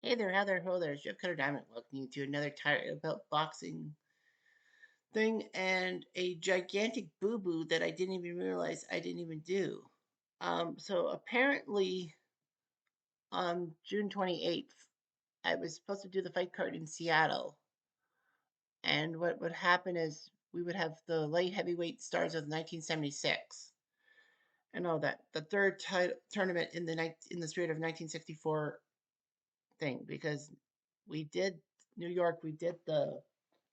Hey there, how there, ho there, Jeff Cutter Diamond. Welcome you to another Tired About Boxing thing and a gigantic boo boo that I didn't even realize I didn't even do. So apparently on June 28th, I was supposed to do the fight card in Seattle. And what would happen is we would have the light heavyweight stars of 1976 and all that. The third tournament in the spirit of 1964 thing, because we did New York, we did the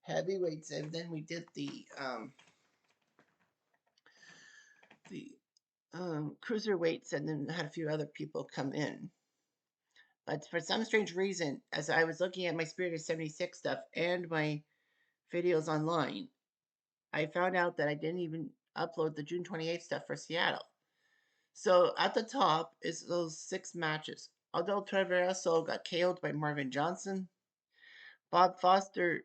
heavyweights, and then we did the cruiserweights, and then had a few other people come in. But for some strange reason, as I was looking at my Spirit of 76 stuff and my videos online, I found out that I didn't even upload the June 28th stuff for Seattle. So at the top is those 6 matches. Aldo Traverso got KO'd by Marvin Johnson. Bob Foster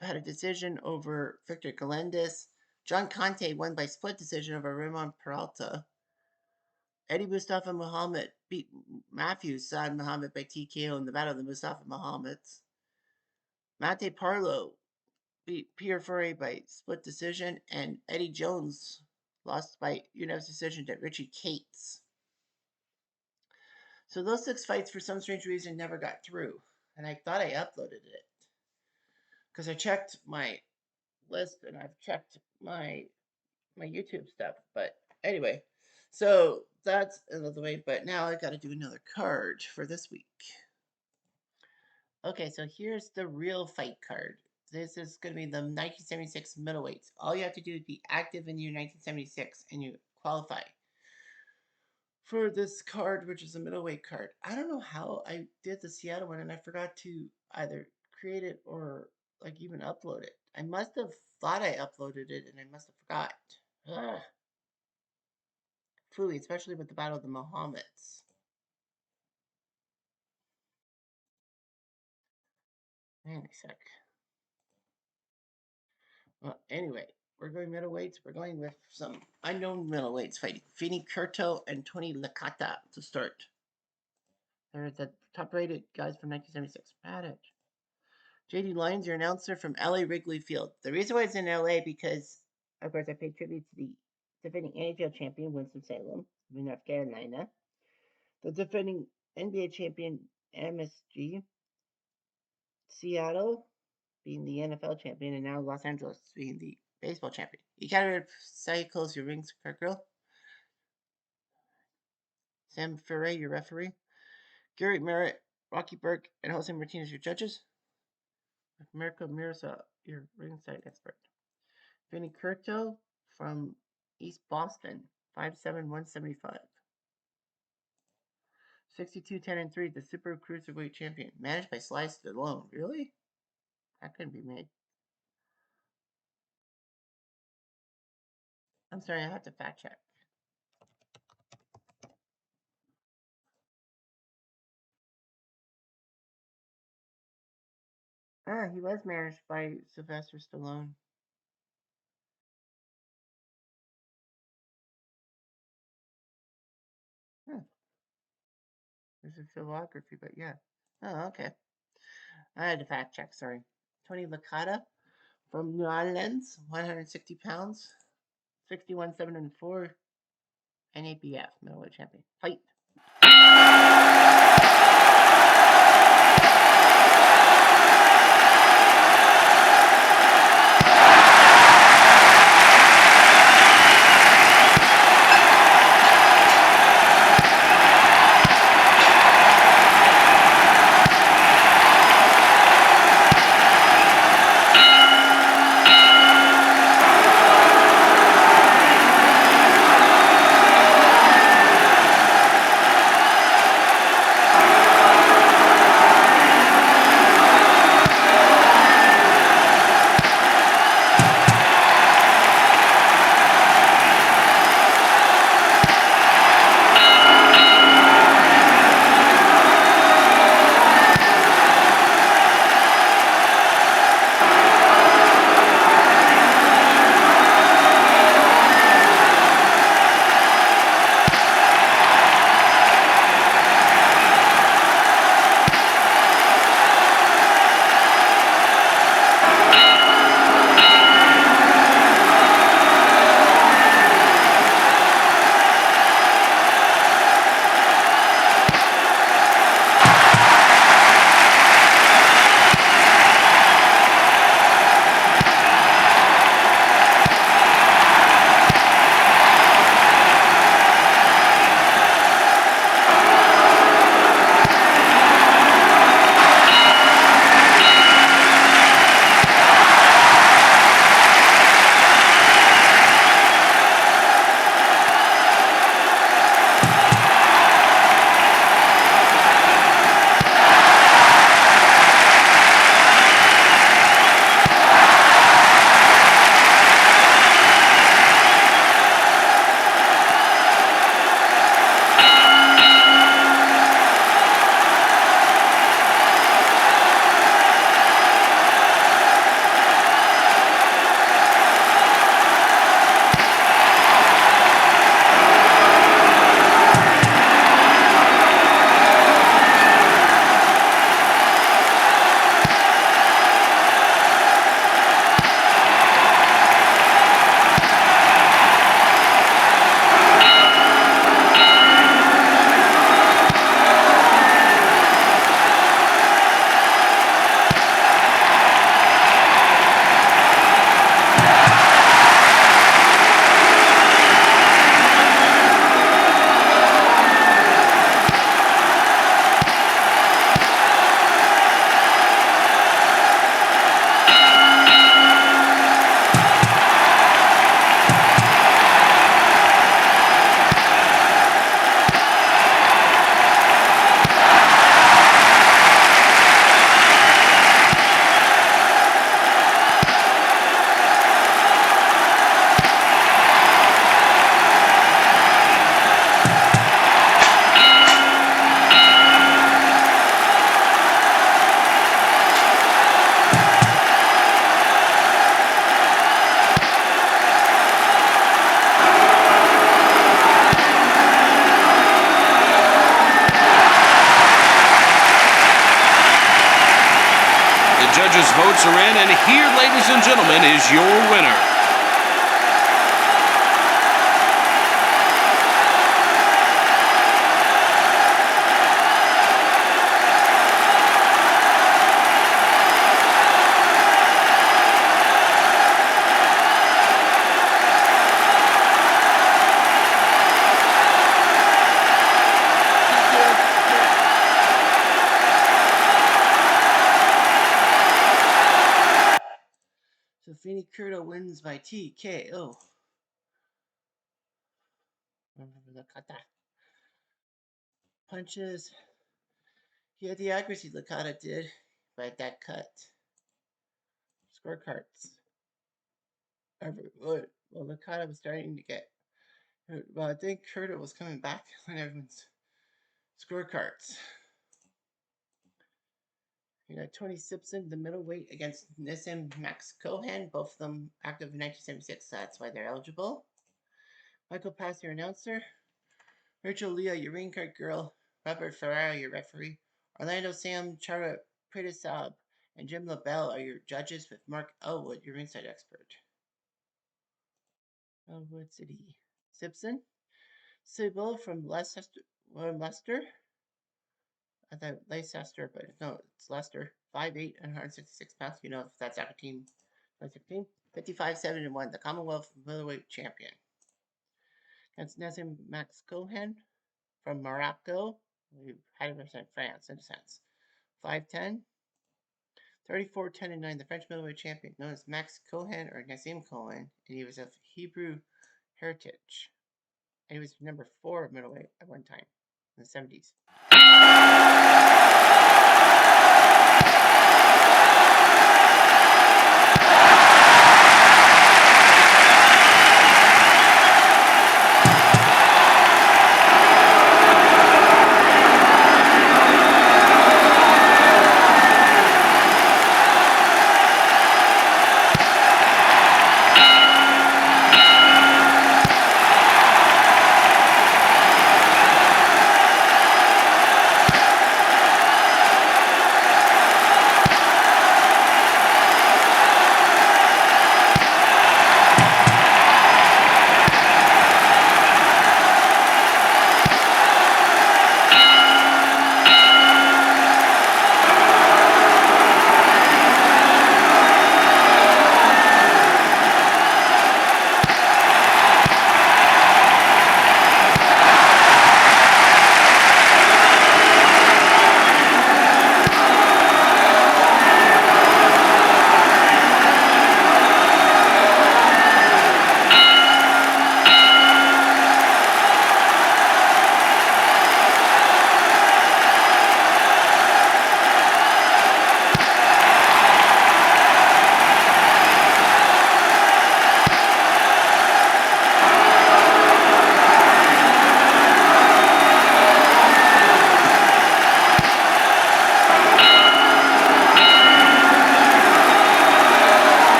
had a decision over Victor Galindez. John Conte won by split decision over Ramon Peralta. Eddie Mustafa Muhammad beat Matthew Saad Muhammad by TKO in the Battle of the Mustafa Muhammads. Mate Parlo beat Pierre Furey by split decision, and Eddie Jones lost by unanimous decision to Richie Cates. So those 6 fights, for some strange reason, never got through, and I thought I uploaded it because I checked my list and I've checked my YouTube stuff. But anyway, so that's another way. But now I got to do another card for this week. Okay, so here's the real fight card. This is going to be the 1976 middleweights. All you have to do is be active in your 1976 and you qualify for this card, which is a middleweight card. I don't know how I did the Seattle one and I forgot to either create it or like even upload it. I must have thought I uploaded it and I must have forgot. Ugh. Fooey, especially with the Battle of the Mohammeds. Man, a sec. Well, anyway, we're going middleweights. We're going with some unknown middleweights fighting. Fini Curto and Tony Licata to start. They're the top-rated guys from 1976. Bad Edge. JD Lyons, your announcer from LA Wrigley Field. The reason why it's in LA because, of course, I paid tribute to the defending NHL champion, Winston-Salem, in North Carolina. The defending NBA champion, MSG. Seattle being the NFL champion, and now Los Angeles being the baseball champion. You gotta say close your rings, girl. Sam Ferre, your referee. Gary Merritt, Rocky Burke, and Jose Martinez, your judges. Mirko Mirza, your ringside expert. Vinny Curto from East Boston, 5'7", 175. 62, 10, and 3, the Super Cruiserweight champion. Managed by Sly Stallone. Really? That couldn't be made. I'm sorry, I have to fact check. Ah, he was managed by Sylvester Stallone. Huh. There's a filmography, but yeah. Oh, okay. I had to fact check, sorry. Tony Licata from New Orleans, 160 pounds, 61, 7, and 4, NABF, middleweight champion. Fight. votes are in, and here, ladies and gentlemen, is your winner. So Feeney Curto wins by TKO. Licata. Punches. He had the accuracy Licata did, but that cut. Scorecards. Well, Licata was starting to get. Well, I think Curto was coming back on everyone's scorecards. You got Tony Simpson, the middleweight, against Nissim Max Cohen, both of them active in 1976, so that's why they're eligible. Michael Pass, your announcer. Rachel Leah, your ring card girl. Robert Ferrara, your referee. Orlando Sam, Chara Pritisab, and Jim LaBelle are your judges, with Mark Elwood, your ringside expert. Elwood City. Simpson. Sybil from Leicester. I thought Leicester, but no, it's Leicester. 5'8" and 166 pounds. You know if that's Aberdeen team. 2016. 55-7-1, the Commonwealth middleweight champion. That's Nazim Max Cohen from Morocco. We had him represent France in a sense. 5'10", 34-10-9, the French middleweight champion, known as Max Cohen or Nazim Cohen, and he was of Hebrew heritage. And he was number 4 middleweight at one time in the 70s.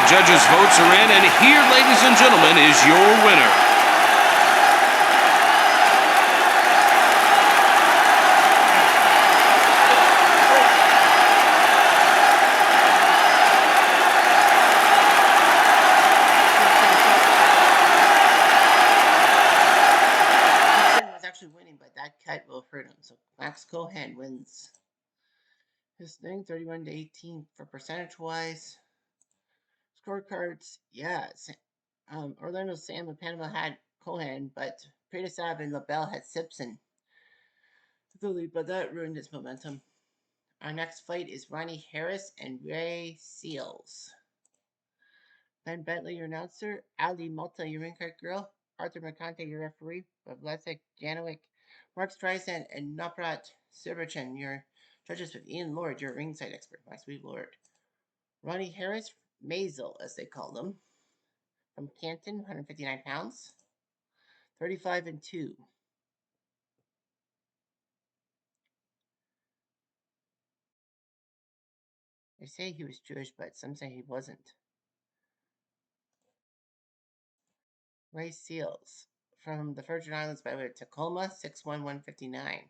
Judges' votes are in, and here, ladies and gentlemen, is your winner. Max Cohan wins his thing 31 to 18 for percentage wise. Scorecards, yeah. Orlando Sam of Panama had Cohan, but Pretasav and LaBelle had Simpson to the lead, but that ruined his momentum. Our next fight is Ronnie Harris and Ray Seals. Ben Bentley, your announcer. Ali Malta, your ring card girl. Arthur Mercante, your referee. Vladek Janowick, Mark Streisand, and Noprat Silverchen, your judges, with Ian Lord, your ringside expert. My sweet Lord. Ronnie Harris, Maisel, as they call them, from Canton, 159 pounds, 35 and 2. They say he was Jewish, but some say he wasn't. Ray Seals, from the Virgin Islands by way of Tacoma, 6'1", 159.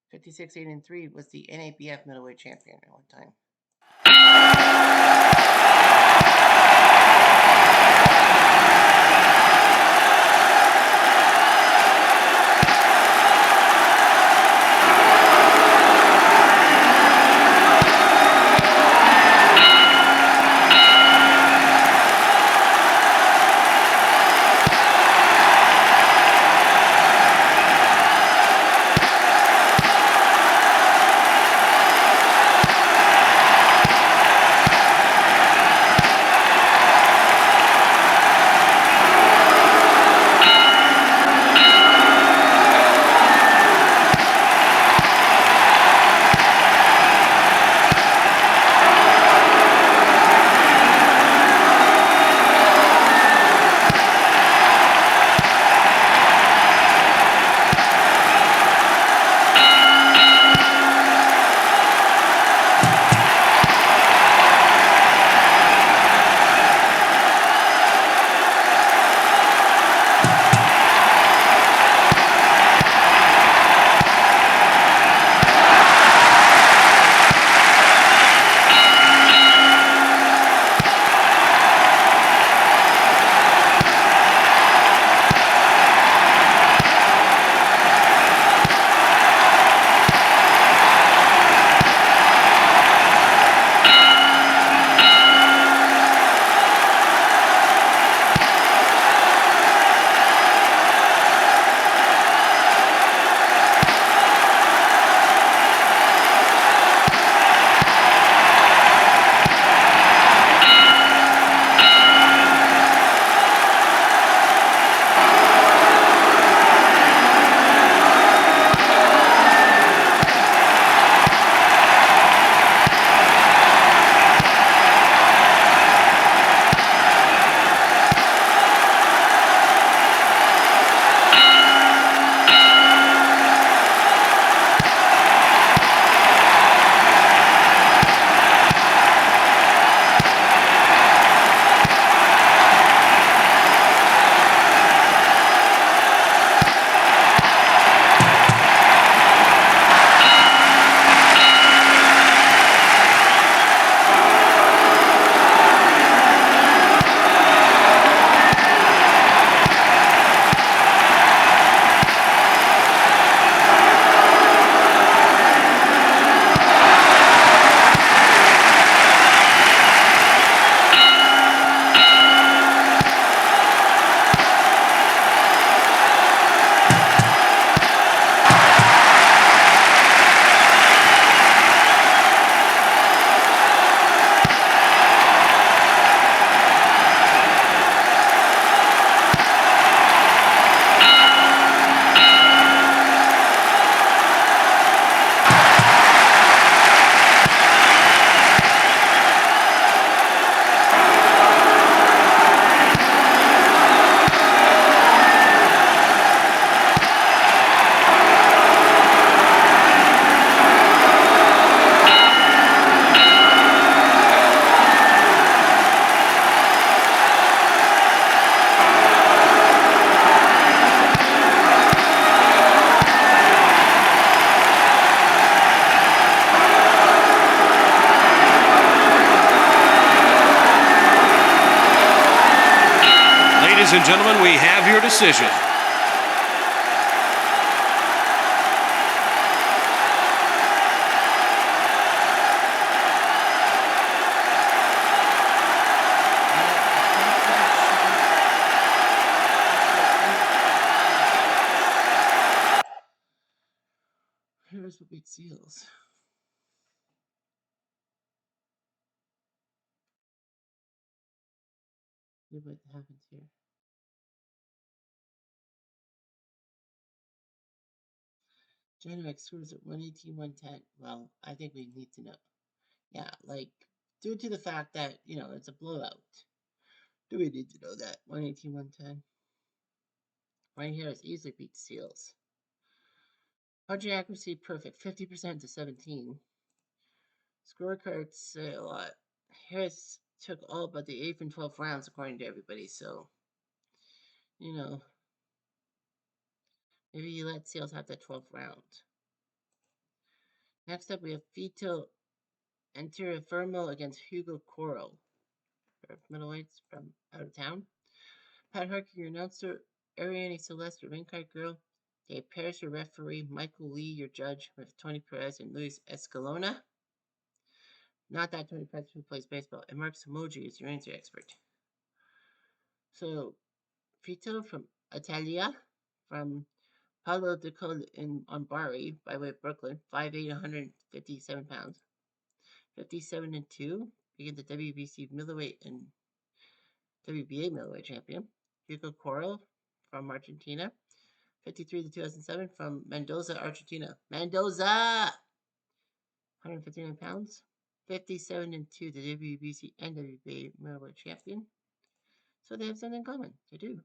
56, 8 and 3 was the NABF middleweight champion at one time. Ladies and gentlemen, we have your decision. beat Seals. See what happens here. Genovex scores at 118, 110. Well, I think we need to know. Yeah, like, due to the fact that, it's a blowout. Do we need to know that? 118, 110. Right here is easily beat Seals. Punching accuracy perfect, 50% to 17. Scorecards say a lot. Harris took all but the 8th and 12th rounds, according to everybody, so, maybe you let Seals have that 12th round. Next up, we have Vito Antifermo against Hugo Coro. Middleweights from out of town. Pat Harker, your announcer. Ariane Celeste, your ring card girl. Dave Parrish, your referee. Michael Lee, your judge. With Tony Perez and Luis Escalona. Not that Tony Perez who plays baseball. And Mark Samoji is your answer expert. So, Vito from Italia, from Palo de Col on Bari, by way of Brooklyn, 5'8", 157 pounds. 57-2, being the WBC middleweight and WBA middleweight champion. Hugo Coro from Argentina, 53 to 2007, from Mendoza, Argentina. Mendoza! 159 pounds. 57-2, the WBC and WBA middleweight champion. So they have something in common. They do.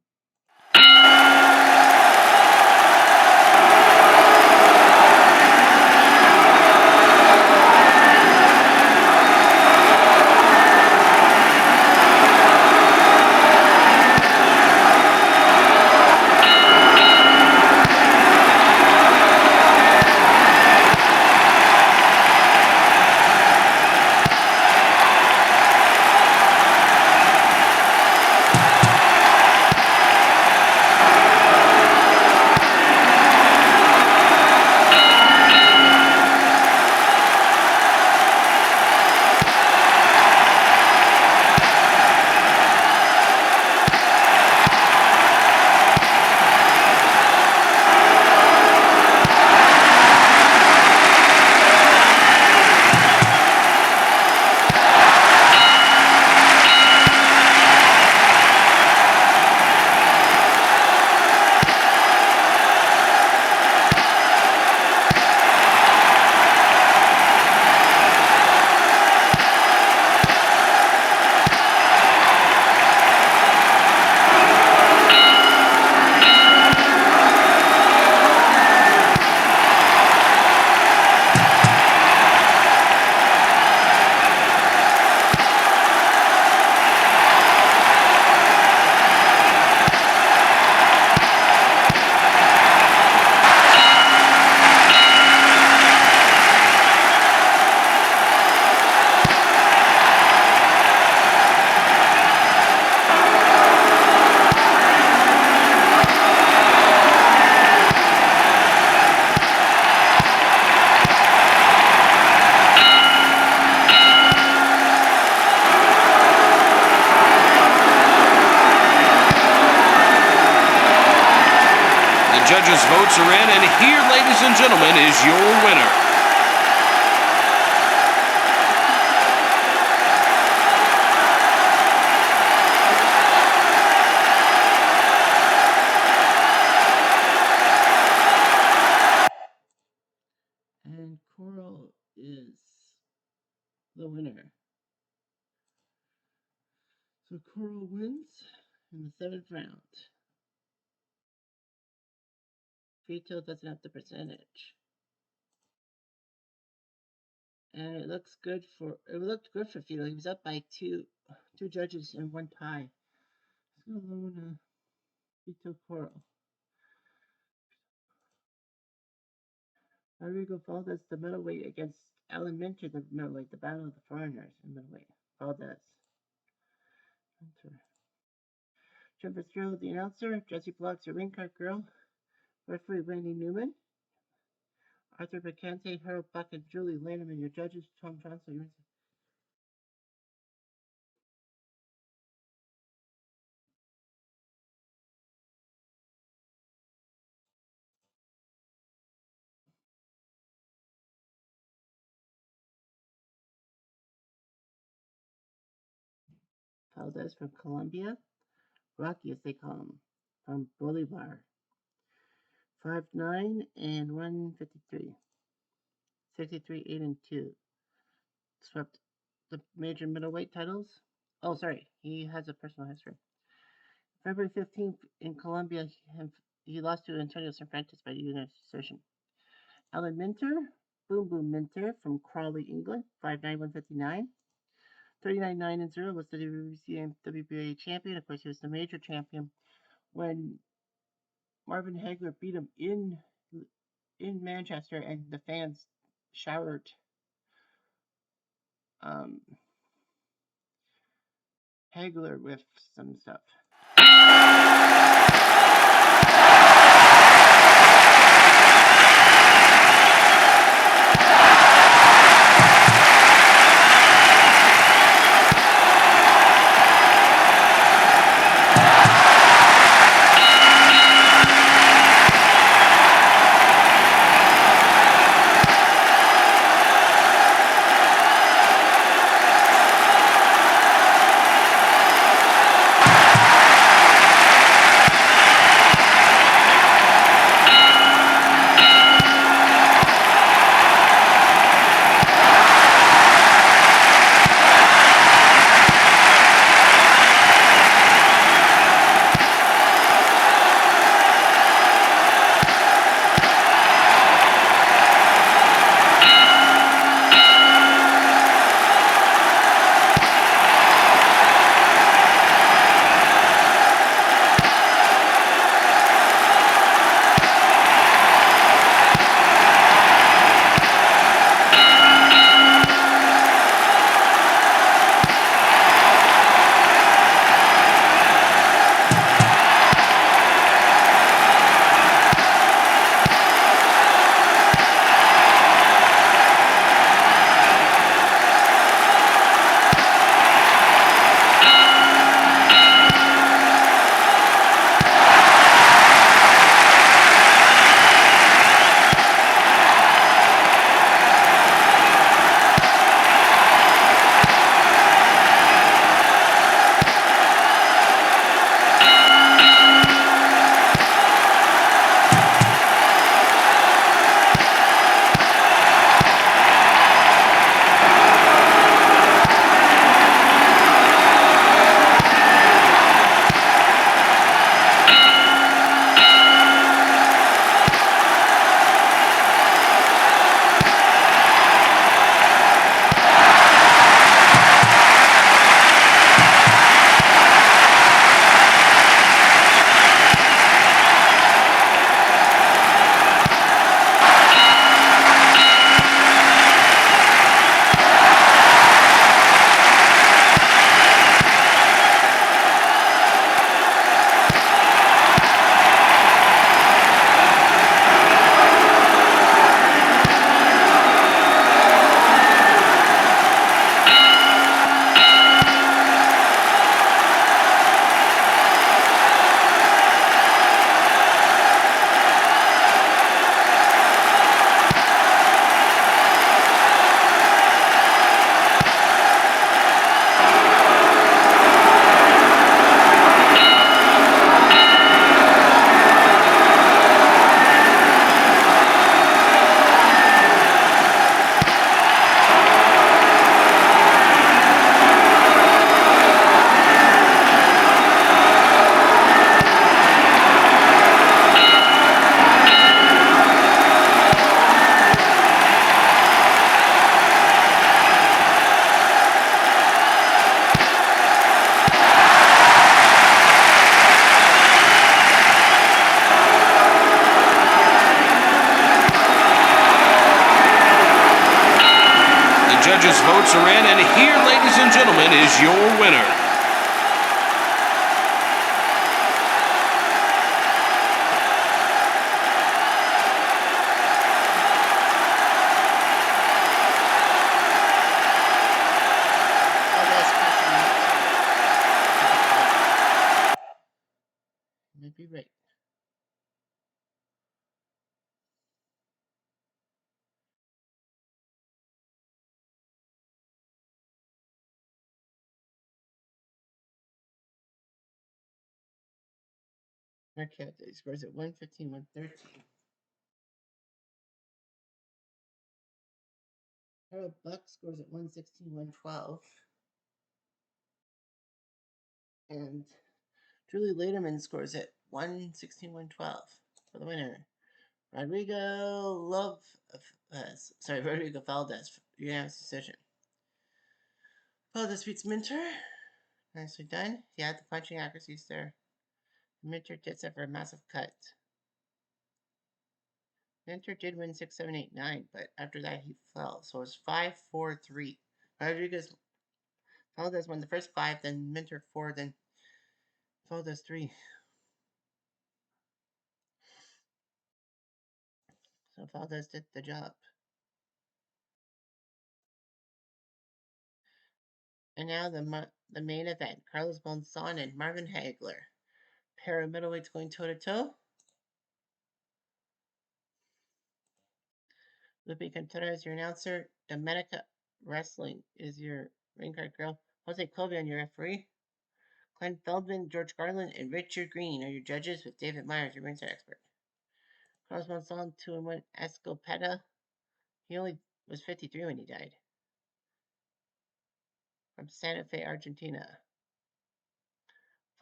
Judges' votes are in, and here, ladies and gentlemen, is your winner. And Coral is the winner. So Coral wins in the 7th round. Vito doesn't have the percentage. And it looked good for Vito. He was up by two judges and one tie. Escalona, Vito Coral. Rodrigo Valdez, the middleweight, against Alan Minter, the middleweight, the battle of the foreigners in middleweight. Valdez. Minter. Jim Fitzgerald, the announcer. Jesse Bloggs, the ring card girl. Referee Randy Newman. Arthur Bacante, Harold Buck, and Julie Landerman, your judges. Tom Johnson, Valdez from Colombia. Rocky, as they call him, from Bolivar. 5'9" and 153. 63, 8 and 2. Swept the major middleweight titles. Oh, sorry, he has a personal history. February 15th in Colombia, he lost to Antonio Cervantes by unanimous decision. Alan Minter, Boom Boom Minter from Crawley, England, 5'9", 159. 39, 9 and 0 was the WBA champion. Of course, he was the major champion when Marvin Hagler beat him in Manchester, and the fans showered um, Hagler with some stuff. Judges' votes are in, and here, ladies and gentlemen, is your winner. Maybe right. Marquette scores at 115, 113. Harold Buck scores at 116, 112. And Julie Lederman scores at 116, 112 for the winner. Rodrigo Valdez, unanimous decision. Valdez beats Minter. Nicely done. Yeah, the punching accuracy's there. Minter gets it for a massive cut. Minter did win 6, 7, 8, 9, but after that he fell. So it was 5, 4, 3. Valdez won the first 5, then Minter 4, then Valdez 3. So Valdez did the job. And now the main event: Carlos Monzon and Marvin Hagler. Pair of middleweights going toe to toe. Lupe Contreras is your announcer. Domenica Wrestling is your ring card girl. Jose Cobian, your referee. Glenn Feldman, George Garland, and Richard Green are your judges, with David Myers, your ringside expert. Carlos Monzon, 2-1 Escopeta. He only was 53 when he died. From Santa Fe, Argentina.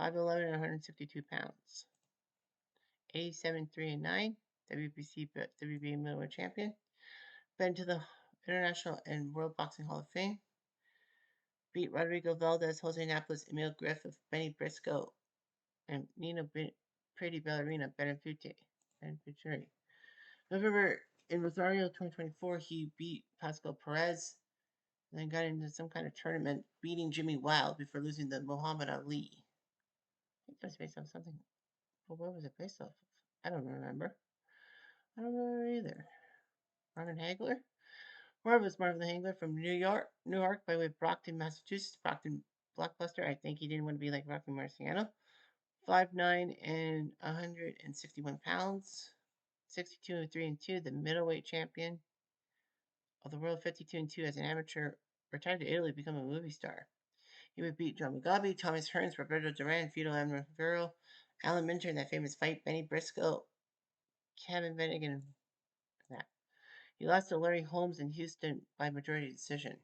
5'11 and 162 pounds. 87, 3 and 9. WBA middleweight champion. Been to the International and World Boxing Hall of Fame. Beat Rodrigo Valdez, Jose Napoles, Emil Griffith, Benny Briscoe, and Nina Pretty Ballerina Benefucci. November in Rosario 2024, he beat Pascal Perez and then got into some kind of tournament, beating Jimmy Wild before losing to Muhammad Ali. I think that was based on something. Well, what was it based off of? I don't remember. I don't remember either. Marvin Hagler? Was Marvin Hagler from New York by way of Brockton, Massachusetts. Brockton Blockbuster. I think he didn't want to be like Rocky Marciano. 5'9 and 161 pounds. 62, 3 and 2. The middleweight champion of the world. 52 and 2 as an amateur. Retired to Italy to become a movie star. He would beat John Mugabe, Thomas Hearns, Roberto Duran, Fito Amorvero, Alan Minter in that famous fight, Benny Briscoe, Kevin Bennigan. That. He lost to Larry Holmes in Houston by majority decision.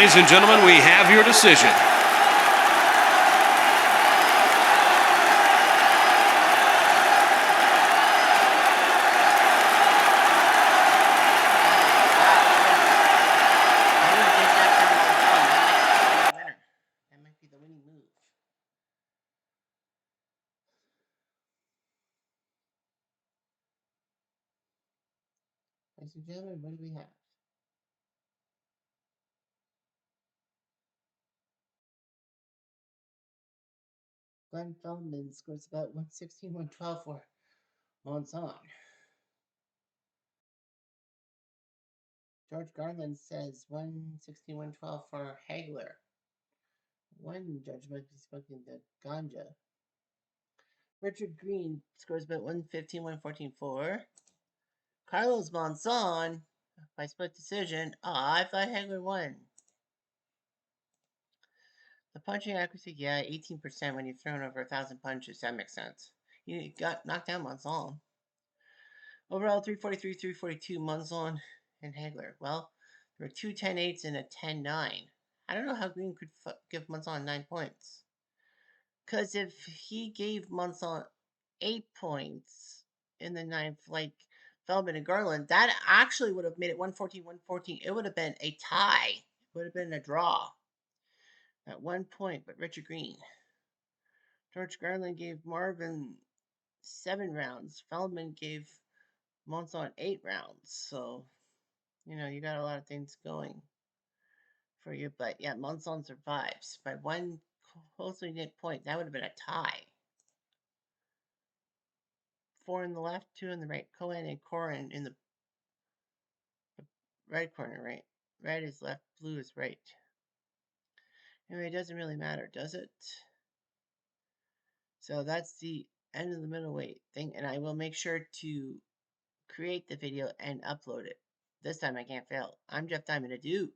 Ladies and gentlemen, we have your decision. That might be the winning move. Ladies and gentlemen, what do we have? Glenn Feldman scores about 116, 112 for Monson. George Garland says 116, 112 for Hagler. One judge might be smoking the ganja. Richard Green scores about 115, 114 for Carlos Monson by split decision. I thought Hagler won. The punching accuracy, yeah, 18% when you've thrown over 1,000 punches. That makes sense. You got knocked down Monson. Overall, 343, 342, Monson and Hagler. Well, there were two 10-8s and a 10-9. I don't know how Green could give Monson 9 points. Because if he gave Monson 8 points in the ninth, like Feldman and Garland, that actually would have made it 114, 114. It would have been a tie. It would have been a draw at 1 point, but Richard Green. George Garland gave Marvin 7 rounds. Feldman gave Monson 8 rounds. So, you got a lot of things going for you. But yeah, Monson survives by 1 closely knit point. That would have been a tie. 4 in the left, 2 in the right. Cohen and Corin in the right corner, right? Red is left, blue is right. Anyway, it doesn't really matter, does it? So that's the end of the middleweight thing, and I will make sure to create the video and upload it. This time I can't fail. I'm Jeff Diamond. Adieu.